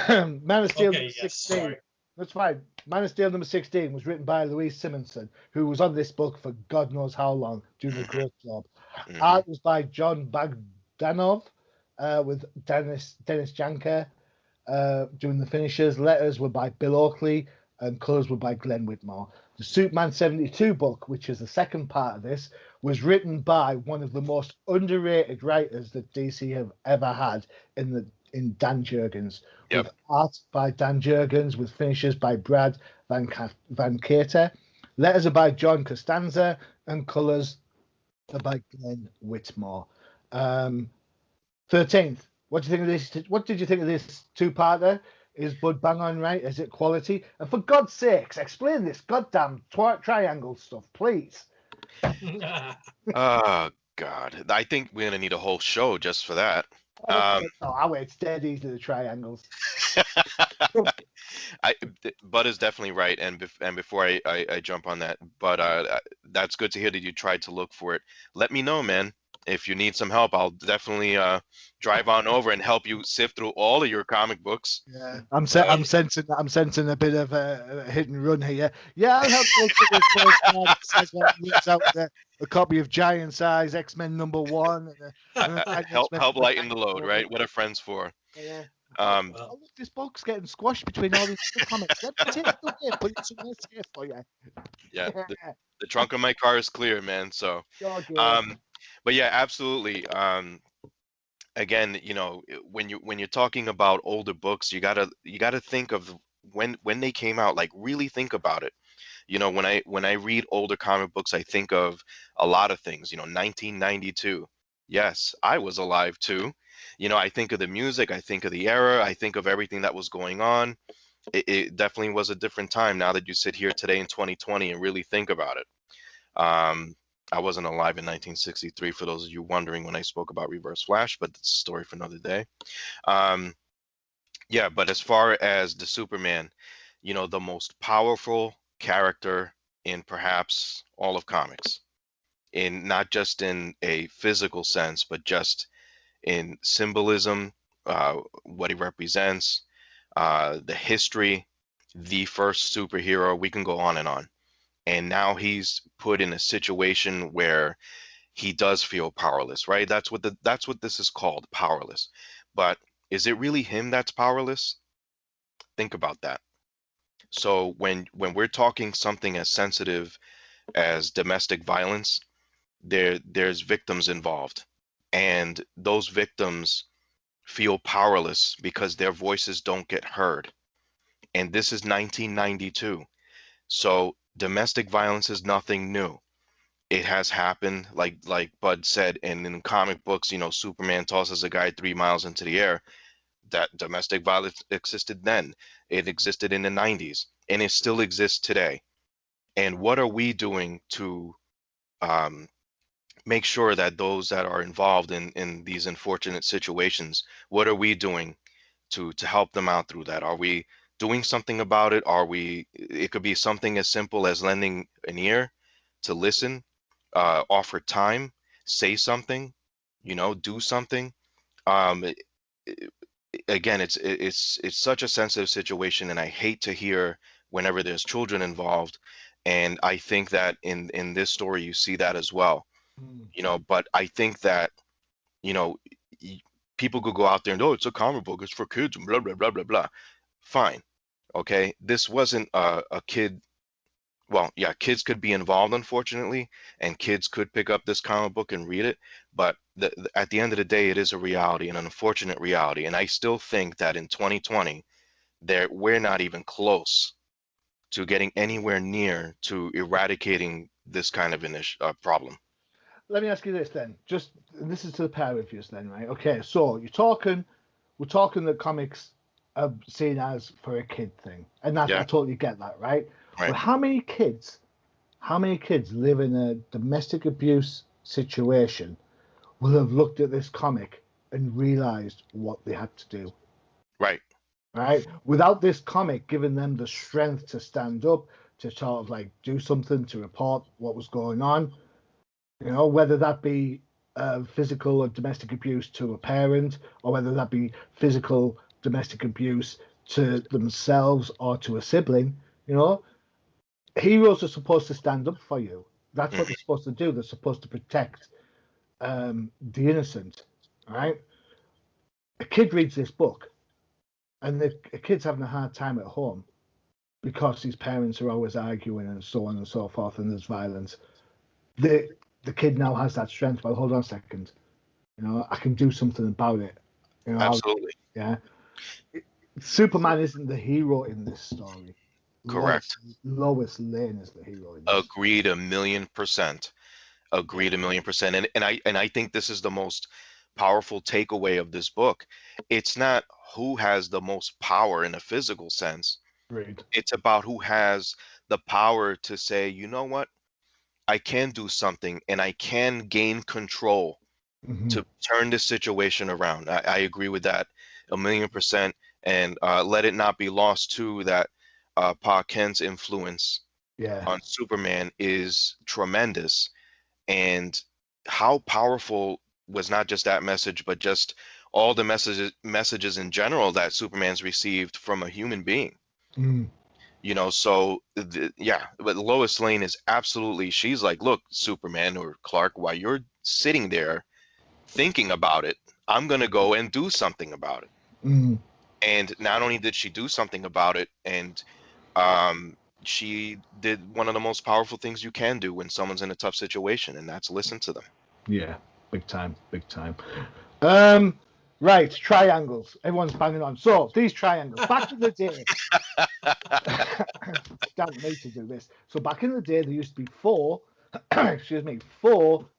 Man of Steel Okay, number yes, 16. sorry. That's fine. Man of Steel number 16 was written by Louise Simonson, who was on this book for God knows how long, doing a great job. Art was by John Bagdanov, with Dennis Janker doing the finishes. Letters were by Bill Oakley, and colours were by Glenn Whitmore. The Superman 72 book, which is the second part of this, was written by one of the most underrated writers that DC have ever had in Dan Jurgens, with art by Dan Jurgens, with finishes by Brad Van Kater. Letters are by John Costanza, and colours are by Glenn Whitmore. 13th. What do you think of this? What did you think of this two-parter? Is Bud bang on right? Is it quality? And for God's sakes, explain this goddamn triangle stuff, please. Oh God, I think we're gonna need a whole show just for that. It's dead easy, the triangles. Bud is definitely right, and before I jump on that, but that's good to hear that you tried to look for it. Let me know, man. If you need some help, I'll definitely drive on over and help you sift through all of your comic books. Yeah, I'm sensing a bit of a hit and run here. Yeah, I'll help you look at this first out there. A copy of Giant Size X-Men #1. Help lighten the load, right? What are friends for? Yeah. Well. This book's getting squashed between all these comics. Let me take it away, put it somewhere safe for you. Yeah, the trunk of my car is clear, man. So, but yeah, absolutely. Again, when you're talking about older books, you gotta think of when they came out. Like, really think about it. When I read older comic books, I think of a lot of things. 1992. Yes, I was alive too. I think of the music, I think of the era, I think of everything that was going on. It definitely was a different time. Now that you sit here today in 2020 and really think about it. I wasn't alive in 1963, for those of you wondering when I spoke about Reverse Flash, but that's a story for another day. Yeah, but as far as the Superman, the most powerful character in perhaps all of comics, in not just in a physical sense, but just in symbolism, what he represents, the history, the first superhero. We can go on and on. And now he's put in a situation where he does feel powerless, right? That's what this is called, powerless. But is it really him that's powerless? Think about that. So when we're talking something as sensitive as domestic violence, there's victims involved, and those victims feel powerless because their voices don't get heard. And this is 1992. So domestic violence is nothing new. It has happened, like Bud said, and in comic books, Superman tosses a guy 3 miles into the air. That domestic violence existed then. It existed in the 90s, and it still exists today. And what are we doing to make sure that those that are involved in these unfortunate situations, what are we doing to help them out through that? Are we doing something about it? It could be something as simple as lending an ear to listen, offer time, say something, do something. Um, it- Again, it's such a sensitive situation, and I hate to hear whenever there's children involved. And I think that in this story you see that as well. But I think that you know y- people could go out there and, oh, it's a comic book, it's for kids, and blah blah blah blah blah. Fine, okay, this wasn't a kid. Well, yeah, kids could be involved, unfortunately, and kids could pick up this comic book and read it, but at the end of the day, it is a reality, an unfortunate reality. And I still think that in 2020, we're not even close to getting anywhere near to eradicating this kind of problem. Let me ask you this then. This is to the pair of you then, right? Okay, so we're talking that comics seen as for a kid thing, and that Yeah. I totally get that, right? Right. But how many kids live in a domestic abuse situation will have looked at this comic and realized what they had to do? Right. Right? Without this comic giving them the strength to stand up, to sort of like do something, to report what was going on, whether that be physical or domestic abuse to a parent, or whether that be physical domestic abuse to themselves or to a sibling, heroes are supposed to stand up for you. That's what they're supposed to do. They're supposed to protect the innocent, right? A kid reads this book, and a kid's having a hard time at home because his parents are always arguing and so on and so forth, and there's violence. The kid now has that strength. Well, hold on a second. I can do something about it. Absolutely. Yeah. Superman isn't the hero in this story. Correct. Lois Lane is the hero in this. Agreed 1,000,000%. Agreed 1,000,000%. And I think this is the most powerful takeaway of this book. It's not who has the most power in a physical sense. Right. It's about who has the power to say, you know what? I can do something and I can gain control to turn this situation around. I agree with that 1,000,000%. And let it not be lost too that Pa Kent's influence on Superman is tremendous. And how powerful was not just that message, but just all the messages in general that Superman's received from a human being. So but Lois Lane is absolutely, she's like, look, Superman or Clark, while you're sitting there thinking about it, I'm going to go and do something about it. And not only did she do something about it, and she did one of the most powerful things you can do when someone's in a tough situation, and that's listen to them. Yeah, big time. Right, triangles. Everyone's banging on. So these triangles, back in the day, damn me to do this. So back in the day, there used to be four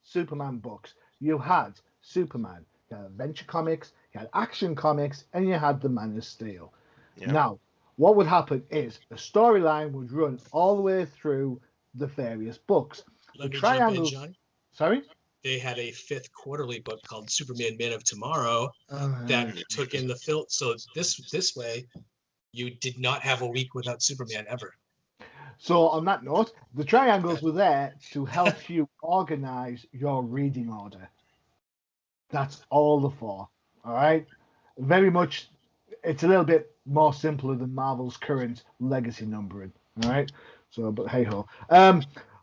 Superman books. You had Superman, you had Adventure Comics, you had Action Comics, and you had the Man of Steel. Yeah. Now, what would happen is a storyline would run all the way through the various books. Let the me triangles. jump in, John. Sorry? They had a 5th quarterly book called Superman Man of Tomorrow that took in the film. So this way, you did not have a week without Superman ever. So on that note, the triangles were there to help you organize your reading order. That's all the four. All right. Very much, it's a little bit more simpler than Marvel's current legacy numbering. All right. So, but hey ho.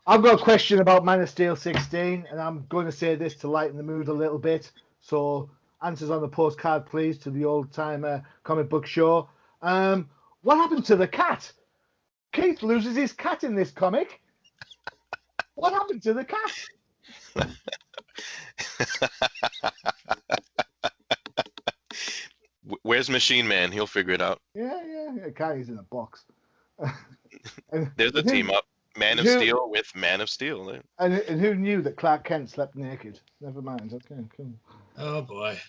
I've got a question about Man of Steel 16, and I'm going to say this to lighten the mood a little bit. So, answers on the postcard, please, to the old timer comic book show. What happened to the cat? Keith loses his cat in this comic. What happened to the cat? Where's Machine Man? He'll figure it out. Yeah. Cat is in a box. There's a team up. Man of Steel with Man of Steel. And who knew that Clark Kent slept naked? Never mind. Okay, cool. Oh boy.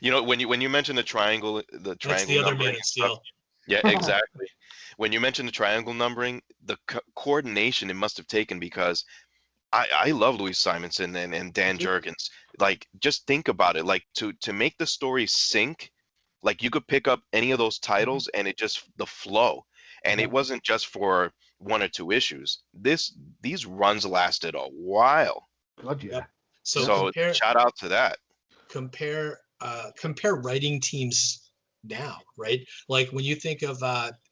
When you mention the triangle That's the other Man of Steel. Yeah, exactly. When you mention the triangle numbering, the coordination it must have taken, because I love Louise Simonson and Dan Jurgens. Like, just think about it. Like, to make the story sync, like, you could pick up any of those titles and it just, the flow. And it wasn't just for 1 or 2 issues. These runs lasted a while. God, yeah. So shout out to that. Compare writing teams now, right? Like when you think of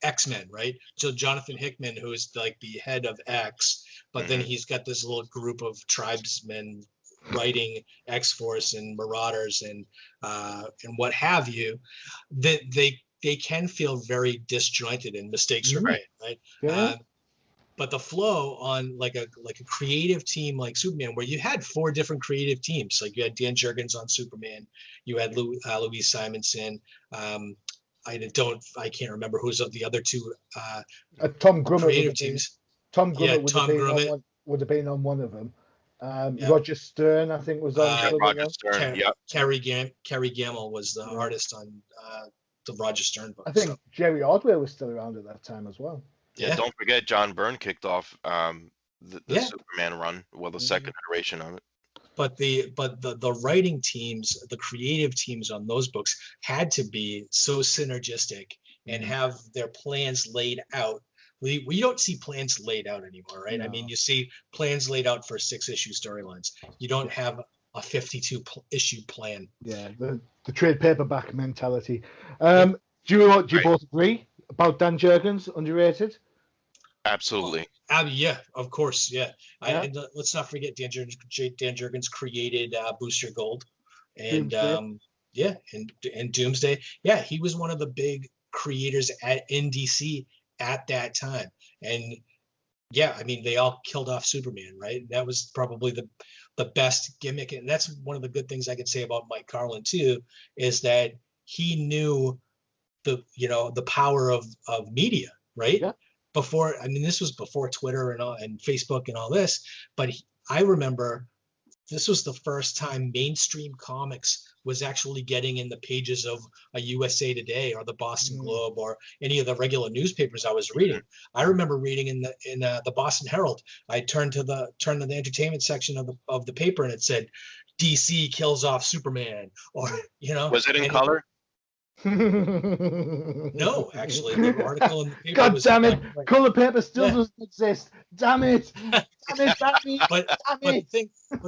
X-Men, right? So Jonathan Hickman, who is like the head of X, but then he's got this little group of tribesmen writing X-Force and Marauders and what have you. That they can feel very disjointed and mistakes are made, right? Yeah. But the flow on like a creative team like Superman, where you had 4 different creative teams, like you had Dan Jurgens on Superman, you had Louise Simonson. I can't remember who's the other 2 Tom Grummett creative teams. Tom Grummett would have been on one of them. Roger Stern, I think, was on. Roger Stern. Kerry Gamble was the artist on the Roger Stern book. I think So. Jerry Ordway was still around at that time as well. Yeah, don't forget John Byrne kicked off the Yeah. Superman run, well, the second iteration of it. But the writing teams, the creative teams on those books had to be so synergistic and have their plans laid out. We don't see plans laid out anymore, right? No. I mean, you see plans laid out for 6-issue storylines. You don't have a 52 issue plan. Yeah, the trade paperback mentality. Do you both agree about Dan Jurgens underrated? Absolutely. Yeah, of course. Yeah. Yeah. And let's not forget Dan Jurgens created Booster Gold, and Doomsday. and Doomsday. Yeah, he was one of the big creators in DC at that time. And yeah, I mean, they all killed off Superman, right? That was probably the best gimmick, and that's one of the good things I could say about Mike Carlin too, is that he knew the power of media, right? Yeah. Before, I mean, this was before Twitter and Facebook and all this, but I remember this was the first time mainstream comics was actually getting in the pages of a USA Today or the Boston Globe or any of the regular newspapers I was reading. I remember reading in the Boston Herald. I turned to the entertainment section of the paper, and it said, DC kills off Superman, or Was it in color? No, actually, the article in the paper God was damn it! Color paper still doesn't exist. Damn it! Damn it! But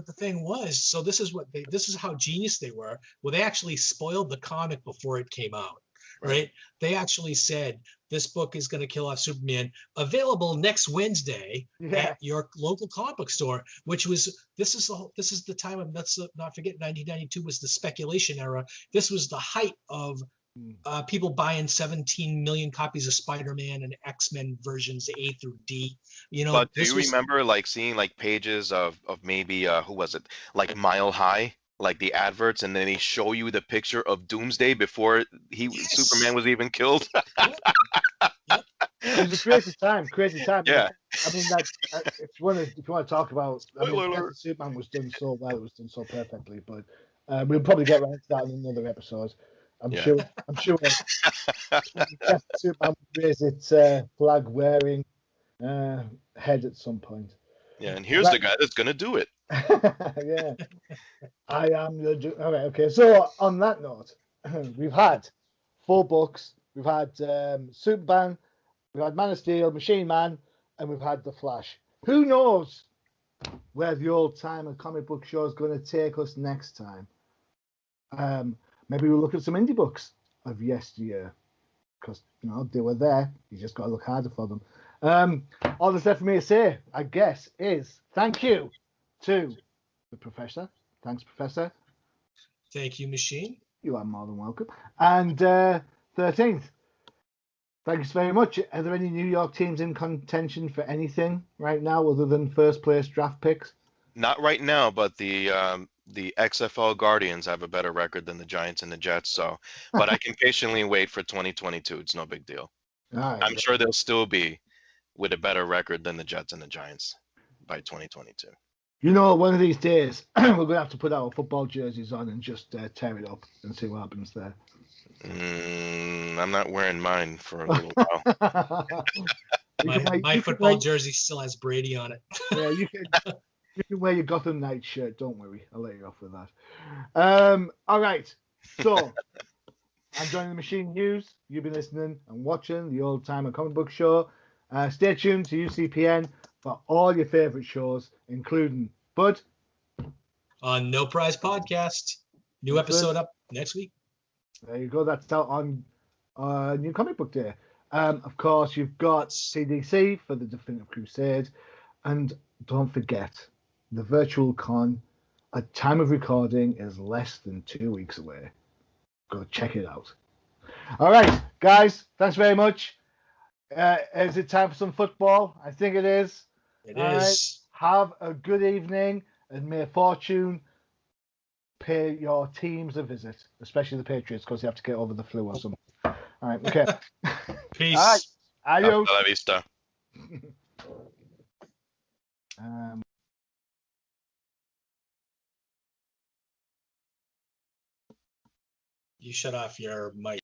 the thing was, so this is how genius they were. Well, they actually spoiled the comic before it came out, right? They actually said this book is going to kill off Superman, available next Wednesday at your local comic book store. Which was this is the time of, let's not forget, 1992 was the speculation era. This was the height of people buying 17 million copies of Spider-Man and X-Men versions A through D. But do you remember seeing pages of maybe who was it, like Mile High, like the adverts, and then they show you the picture of Doomsday before Superman was even killed? It was a crazy time. Yeah. I mean, if you want to talk about, Superman was done so well, it was done so perfectly. But we'll probably get around to that in another episode. I'm sure. Superman will raise its flag wearing head at some point. Yeah, and here's the guy that's gonna do it. Yeah, I am the. All right, okay. So on that note, we've had 4 books. We've had Superman, we've had Man of Steel, Machine Man, and we've had The Flash. Who knows where the old timer comic book show is going to take us next time? Maybe we'll look at some indie books of yesteryear, because they were there. You just got to look harder for them. All that's left for me to say, I guess, is thank you to the Professor. Thanks, Professor. Thank you, Machine. You are more than welcome. And 13th, thanks very much. Are there any New York teams in contention for anything right now other than first place draft picks? Not right now, but the XFL Guardians have a better record than the Giants and the Jets. So, but I can patiently wait for 2022. It's no big deal. Right, I'm sure they'll still be with a better record than the Jets and the Giants by 2022. One of these days we're going to have to put our football jerseys on and just tear it up and see what happens there. I'm not wearing mine for a little while. my football jersey still has Brady on it. Yeah, you can wear your Gotham Knights shirt. Don't worry, I'll let you off with that. All right. So I'm joining the Machine Hughes. You've been listening and watching the Old Timer Comic Book Show. Stay tuned to UCPN for all your favorite shows, including Bud on No Prize Podcast. New episode up next week. There you go. That's out on New Comic Book Day. Of course, you've got CDC for the Definitive Crusade, and don't forget the virtual con at time of recording is less than 2 weeks away. Go check it out. All right, guys, thanks very much. Is it time for some football? I think it is. It is. Right. Have a good evening, and may fortune pay your teams a visit, especially the Patriots, because they have to get over the flu or something. All right, okay. Peace. All right. Adios. Hasta la vista. You shut off your mic.